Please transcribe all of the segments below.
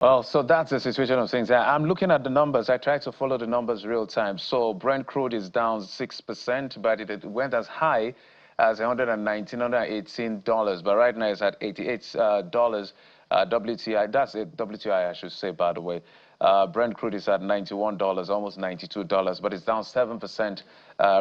Well, so that's the situation of things. I'm looking at the numbers. I try to follow the numbers real time. So Brent crude is down 6%, but it went as high as $118. But right now it's at $88 WTI. That's it, WTI, I should say, by the way. Brent crude is at $91, almost $92, but it's down 7%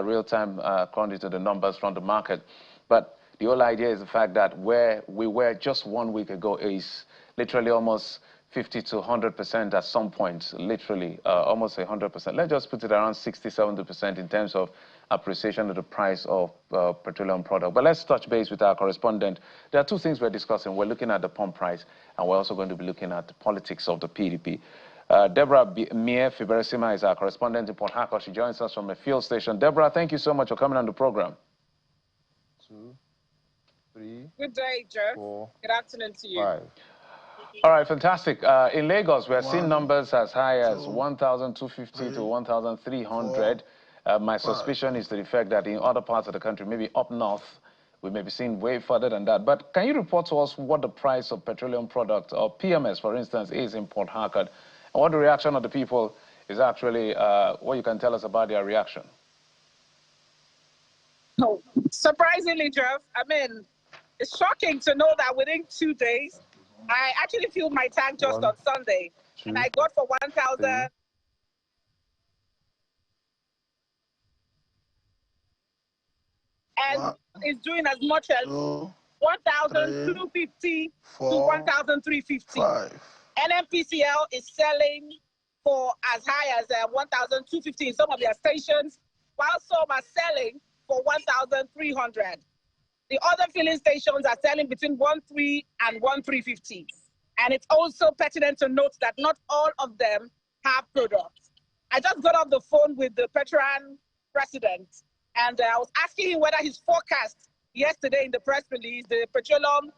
real time according to the numbers from the market. But the whole idea is the fact that where we were just 1 week ago is literally almost 50 to 100% at some point, literally almost 100%. Let's just put it around 60, 70% in terms of appreciation of the price of petroleum product. But let's touch base with our correspondent. There are two things we're discussing. We're looking at the pump price, and we're also going to be looking at the politics of the PDP. Deborah Mie Fiberesima is our correspondent in Port Harcourt. She joins us from a fuel station. Deborah, thank you so much for coming on the program. 2, 3. Good day, Jeff. 4. Good afternoon to you. 5. All right, fantastic. In Lagos, we're seeing numbers as high as 1,250 to 1,300. My suspicion is to the fact that in other parts of the country, maybe up north, we may be seeing way further than that. But can you report to us what the price of petroleum product, or PMS, for instance, is in Port Harcourt, and what the reaction of the people is actually, what you can tell us about their reaction? No, surprisingly, Jeff, I mean, it's shocking to know that within 2 days, I actually filled my tank just on Sunday, 2, and I got for 1,000. And it's doing as much as 1,250 to 1,350. NMPCL is selling for as high as 1,250 in some of their stations, while some are selling for 1,300. The other filling stations are selling between 1,300 and 1,350. And it's also pertinent to note that not all of them have products. I just got off the phone with the Petrol president, and I was asking him whether his forecast yesterday in the press release, the Petroleum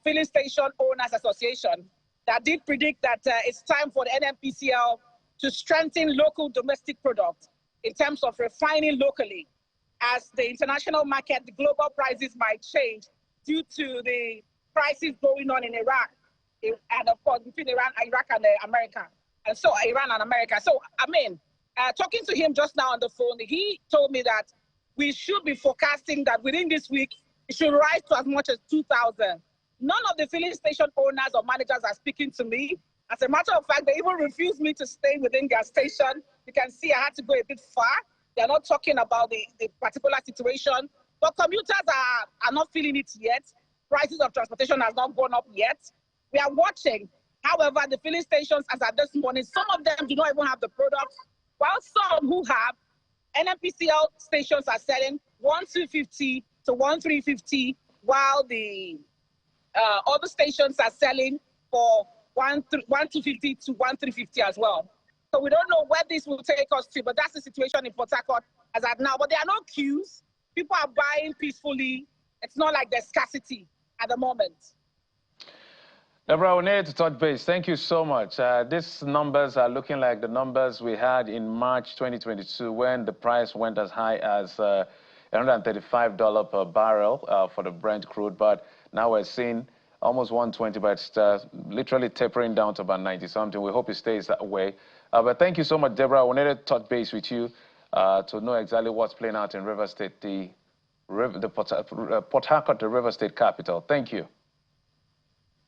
Filling Station Owners Association, that did predict that it's time for the NMPCL to strengthen local domestic products in terms of refining locally. As the international market, the global prices might change due to the crisis going on in Iraq, and of course between Iraq and America, and so Iran and America. So I mean, talking to him just now on the phone, he told me that we should be forecasting that within this week it should rise to as much as 2,000. None of the filling station owners or managers are speaking to me. As a matter of fact, they even refused me to stay within their station. You can see I had to go a bit far. They're not talking about the particular situation, but commuters are not feeling it yet. Prices of transportation has not gone up yet. We are watching. However, the filling stations, as at this morning, some of them do not even have the products, while some who have, NMPCL stations are selling 1,250 to 1,350, while the other stations are selling for 1,250 to 1,350 as well. So we don't know where this will take us to, but that's the situation in Port Harcourt as at now. But there are no queues. People are buying peacefully. It's not like there's scarcity at the moment. Deborah, we need to touch base. Thank you so much. These numbers are looking like the numbers we had in March 2022 when the price went as high as $135 per barrel for the Brent crude. But now we're seeing almost 120, but it's literally tapering down to about 90-something. We hope it stays that way. But thank you so much, Deborah. We need to touch base with you to know exactly what's playing out in River State, the Port Harcourt, the River State capital. Thank you.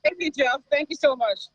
Thank you, Jeff. Thank you so much.